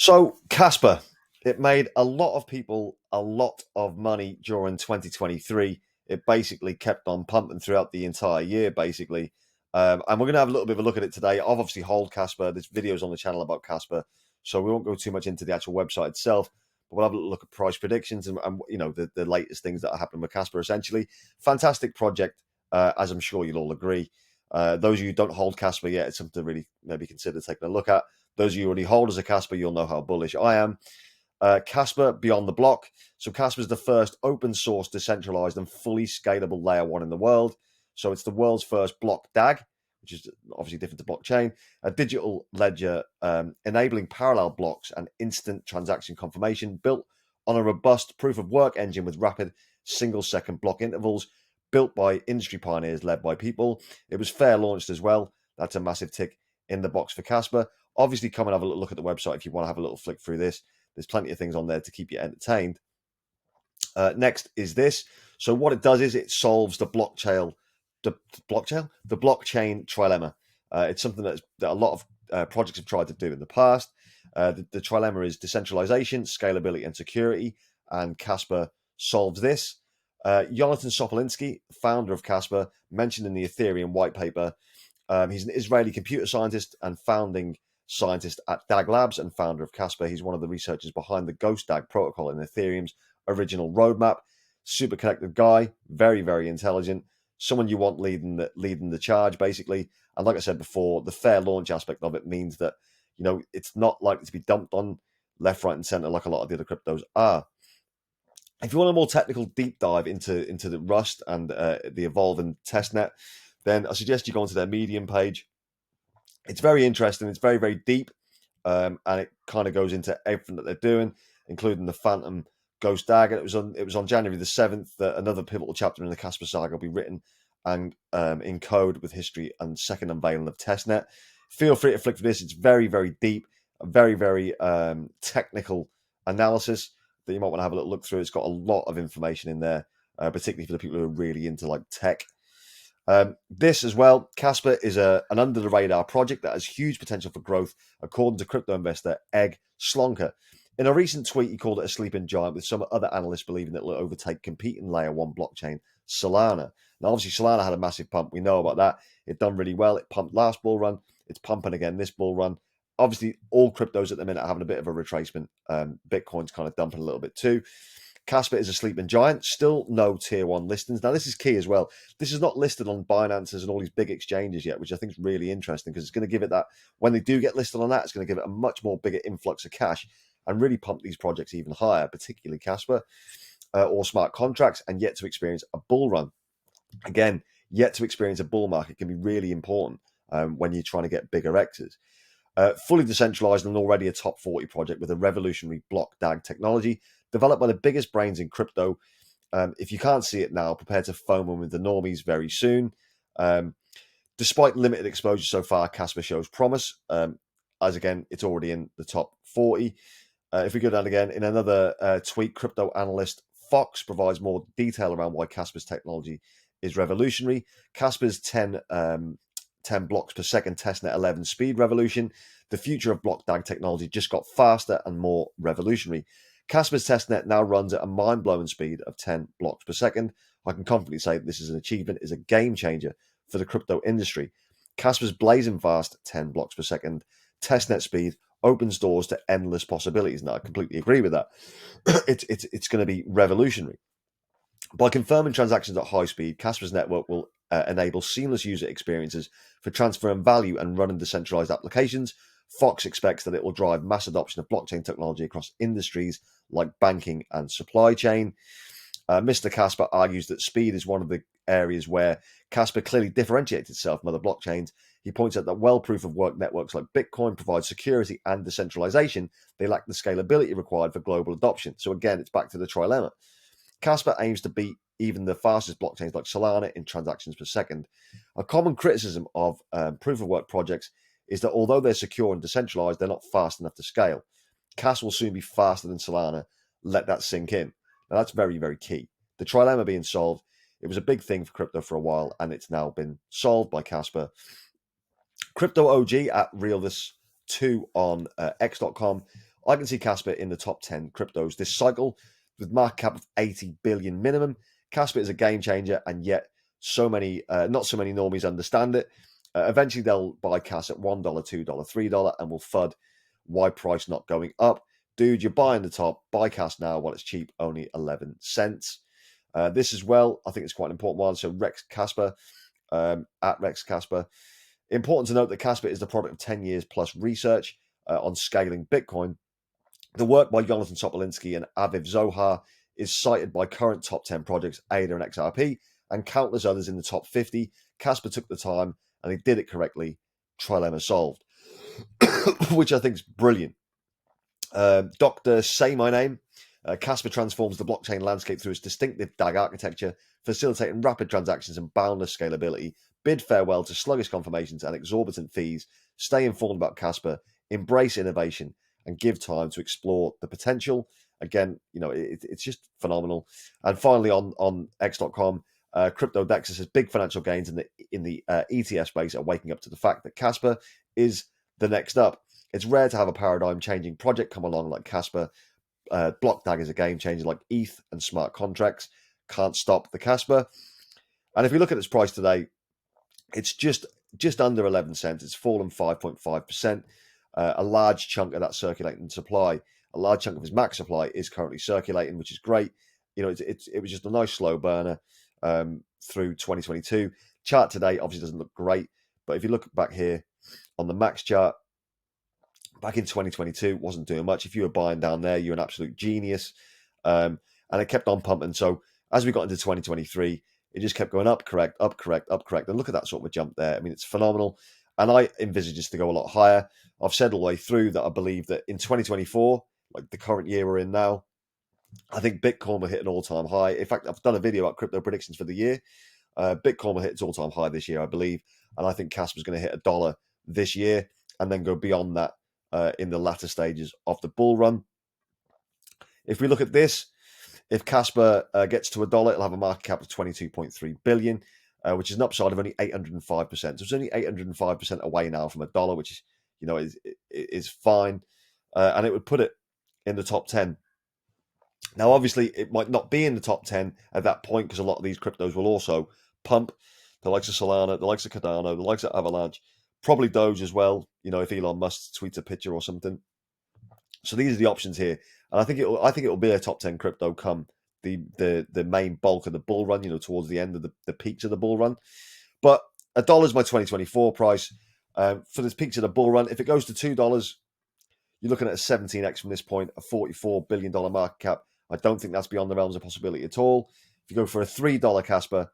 So, Casper, it made a lot of people a lot of money during 2023. It basically kept on pumping throughout the entire year, basically. And we're going to have a little bit of a look at it today. I've obviously hold Casper. There's videos on the channel about Casper, so we won't go too much into the actual website itself. But we'll have a little look at price predictions and the latest things that are happening with Casper. Essentially, fantastic project, as I'm sure you'll all agree. Those of you who don't hold Casper yet, it's something to really maybe consider taking a look at. Those of you who already hold as a Casper, you'll know how bullish I am. Casper Beyond the Block. So Casper is the first open source, decentralized, and fully scalable layer one in the world. So it's the world's first block DAG, which is obviously different to blockchain, a digital ledger enabling parallel blocks and instant transaction confirmation built on a robust proof of work engine with rapid single second block intervals, built by industry pioneers led by people. It was fair launched as well. That's a massive tick in the box for Casper. Obviously, come and have a look at the website if you want to have a little flick through this. There's plenty of things on there to keep you entertained. Next is this. So what it does is it solves the blockchain trilemma. It's something that a lot of projects have tried to do in the past. The trilemma is decentralization, scalability, and security, and Casper solves this. Jonathan Sopolinski, founder of Casper, mentioned in the Ethereum white paper. He's an Israeli computer scientist and founding scientist at DAG Labs and founder of Kaspa. He's one of the researchers behind the Ghost DAG protocol in Ethereum's original roadmap. Super connected guy, very, very intelligent. Someone you want leading the charge, basically. And like I said before, the fair launch aspect of it means that it's not likely to be dumped on left, right, and center like a lot of the other cryptos are. If you want a more technical deep dive into the Rust and the evolving testnet, then I suggest you go onto their Medium page. It's very interesting. It's very, very deep, and it kind of goes into everything that they're doing, including the Phantom Ghost Dagger. It was on January the 7th that another pivotal chapter in the Casper saga will be written and in code with history and second unveiling of testnet. Feel free to flick for this. It's very, very deep, a very, very technical analysis that you might want to have a little look through. It's got a lot of information in there, particularly for the people who are really into like tech. This as well, Casper is an under the radar project that has huge potential for growth, according to crypto investor Egg Slonker. In a recent tweet, he called it a sleeping giant, with some other analysts believing that it will overtake competing layer one blockchain, Solana. Now, obviously, Solana had a massive pump. We know about that. It done really well. It pumped last bull run. It's pumping again this bull run. Obviously, all cryptos at the minute are having a bit of a retracement. Bitcoin's kind of dumping a little bit too. Casper is a sleeping giant, still no tier one listings. Now, this is key as well. This is not listed on Binance's and all these big exchanges yet, which I think is really interesting because it's going to give it that, when they do get listed on that, it's going to give it a much more bigger influx of cash and really pump these projects even higher, particularly Casper or smart contracts, and yet to experience a bull run. Again, yet to experience a bull market can be really important when you're trying to get bigger X's. Fully decentralized and already a top 40 project with a revolutionary block DAG technology developed by the biggest brains in crypto. If you can't see it now, prepare to FOMO with the normies very soon. Despite limited exposure so far, Casper shows promise, as again, it's already in the top 40. If we go down again, in another tweet, crypto analyst Fox provides more detail around why Casper's technology is revolutionary. Casper's 10 blocks per second testnet 11 speed revolution. The future of block DAG technology just got faster and more revolutionary. Casper's testnet now runs at a mind-blowing speed of 10 blocks per second. I can confidently say this is an achievement, is a game changer for the crypto industry. Casper's blazing fast 10 blocks per second testnet speed opens doors to endless possibilities. Now, I completely agree with that. It's going to be revolutionary. By confirming transactions at high speed, Casper's network will enable seamless user experiences for transferring value and running decentralized applications. Fox expects that it will drive mass adoption of blockchain technology across industries like banking and supply chain. Mr. Kaspa argues that speed is one of the areas where Casper clearly differentiates itself from other blockchains. He points out that proof of work networks like Bitcoin provide security and decentralization. They lack the scalability required for global adoption. So again, it's back to the trilemma. Casper aims to beat even the fastest blockchains like Solana in transactions per second. A common criticism of proof of work projects is that although they're secure and decentralized, they're not fast enough to scale. Cas will soon be faster than Solana. Let that sink in. Now, that's very, very key. The trilemma being solved, it was a big thing for crypto for a while, and it's now been solved by Casper. Crypto OG at RealThis2 on x.com I can see Kaspa in the top 10 cryptos this cycle with market cap of 80 billion minimum. Kaspa is a game changer, and yet not so many normies understand it. Eventually, they'll buy Kas at $1, $2, $3, and will FUD. Why price not going up? Dude, you're buying the top. Buy Kas now while it's cheap, only 11 cents. This as well, I think it's quite an important one. So Rex Kaspa, at Rex Kaspa. Important to note that Kaspa is the product of 10 years plus research on scaling Bitcoin. The work by Jonathan Topolinsky and Aviv Zohar is cited by current top 10 projects, ADA and XRP, and countless others in the top 50. Kaspa took the time and he did it correctly. Trilemma solved, which I think is brilliant. Dr. Say My Name. Kaspa transforms the blockchain landscape through its distinctive DAG architecture, facilitating rapid transactions and boundless scalability. Bid farewell to sluggish confirmations and exorbitant fees. Stay informed about Kaspa, embrace innovation, and give time to explore the potential. Again, it's just phenomenal. And finally, on X.com, CryptoDexter says big financial gains in the ETF space are waking up to the fact that Kaspa is the next up. It's rare to have a paradigm-changing project come along like Kaspa. Block DAG is a game changer like ETH and smart contracts. Can't stop the Kaspa. And if we look at its price today, it's just under 11 cents. It's fallen 5.5%. A large chunk of that circulating supply, a large chunk of his max supply is currently circulating, which is great. It was just a nice slow burner through 2022. Chart today obviously doesn't look great, but if you look back here on the max chart, back in 2022, wasn't doing much. If you were buying down there, you're an absolute genius. And it kept on pumping. So as we got into 2023, it just kept going up, correct, up, correct, up, correct. And look at that sort of a jump there. I mean, it's phenomenal. And I envisage this to go a lot higher. I've said all the way through that I believe that in 2024, like the current year we're in now, I think Bitcoin will hit an all-time high. In fact, I've done a video about crypto predictions for the year. Bitcoin will hit its all-time high this year, I believe. And I think Kaspa's going to hit $1 this year and then go beyond that in the latter stages of the bull run. If we look at this, if Kaspa gets to $1, it'll have a market cap of 22.3 billion, which is an upside of only 805%. So it's only 805% away now from $1, which is, is fine, and it would put it in the top 10. Now, obviously, it might not be in the top 10 at that point because a lot of these cryptos will also pump. The likes of Solana, the likes of Cardano, the likes of Avalanche, probably Doge as well. If Elon Musk tweets a picture or something. So these are the options here, and I think it will be a top 10 crypto come the main bulk of the bull run. Towards the end of the peaks of the bull run. But $1 is my 2024 price for the peaks of the bull run. If it goes to $2, you're looking at a 17x from this point, a $44 billion market cap. I don't think that's beyond the realms of possibility at all. If you go for a $3 Kaspa,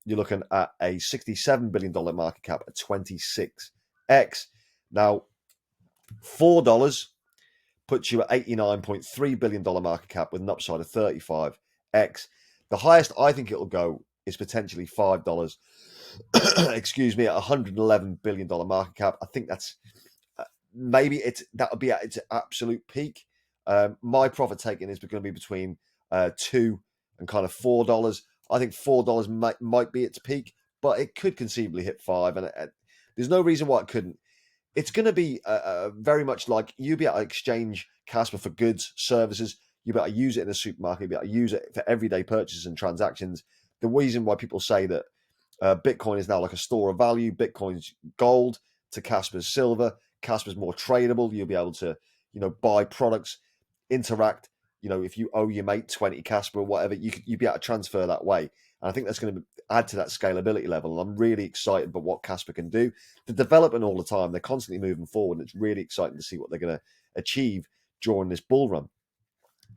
you're looking at a $67 billion market cap at 26x. Now, $4 puts you at $89.3 billion market cap with an upside of 35x. The highest I think it'll go is potentially $5. Excuse me, at $111 billion market cap. I think that's that would be at its absolute peak. My profit taking is going to be between $2 and kind of $4. I think $4 might be its peak, but it could conceivably hit $5, and there's no reason why it couldn't. It's going to be very much like you'll be able to exchange Kaspa for goods, services. You'll be able to use it in a supermarket. You'll be able to use it for everyday purchases and transactions. The reason why people say that Bitcoin is now like a store of value, Bitcoin's gold to Kaspa's silver. Kaspa's more tradable. You'll be able to, buy products, interact. If you owe your mate 20 Kaspa or whatever, you'd be able to transfer that way. And I think that's going to add to that scalability level. And I'm really excited about what Kaspa can do. They're developing all the time. They're constantly moving forward. And it's really exciting to see what they're going to achieve during this bull run.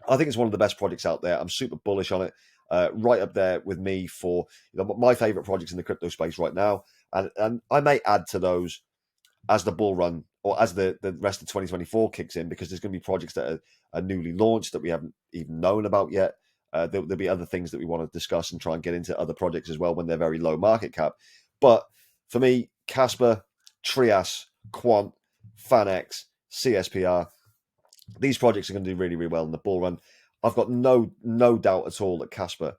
I think it's one of the best projects out there. I'm super bullish on it. Right up there with me for my favorite projects in the crypto space right now. And I may add to those as the bull run or as the rest of 2024 kicks in, because there's going to be projects that are newly launched that we haven't even known about yet. There'll be other things that we want to discuss and try and get into other projects as well when they're very low market cap. But for me, Kaspa, Trias, Quant, FanX, CSPR, these projects are going to do really, really well in the bull run. I've got no doubt at all that Kaspa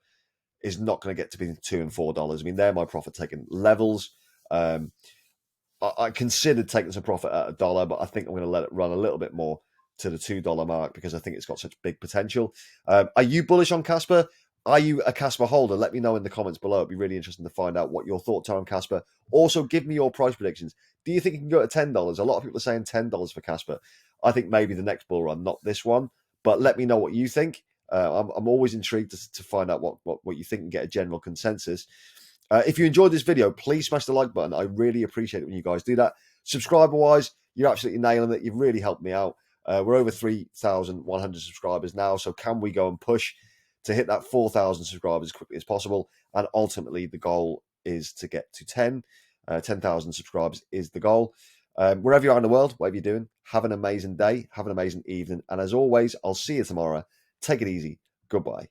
is not going to get to between $2 and $4. I mean, they're my profit-taking levels. I considered taking some profit at $1, but I think I'm going to let it run a little bit more to the $2 mark because I think it's got such big potential. Are you bullish on Kaspa? Are you a Kaspa holder? Let me know in the comments below. It'd be really interesting to find out what your thoughts are on Kaspa. Also, give me your price predictions. Do you think it can go to $10? A lot of people are saying $10 for Kaspa. I think maybe the next bull run, not this one. But let me know what you think. I'm always intrigued to find out what you think and get a general consensus. If you enjoyed this video, please smash the like button. I really appreciate it when you guys do that. Subscriber-wise, you're absolutely nailing it. You've really helped me out. We're over 3,100 subscribers now, so can we go and push to hit that 4,000 subscribers as quickly as possible? And ultimately, the goal is to get to 10,000 subscribers is the goal. Wherever you are in the world, whatever you're doing, have an amazing day, have an amazing evening. And as always, I'll see you tomorrow. Take it easy. Goodbye.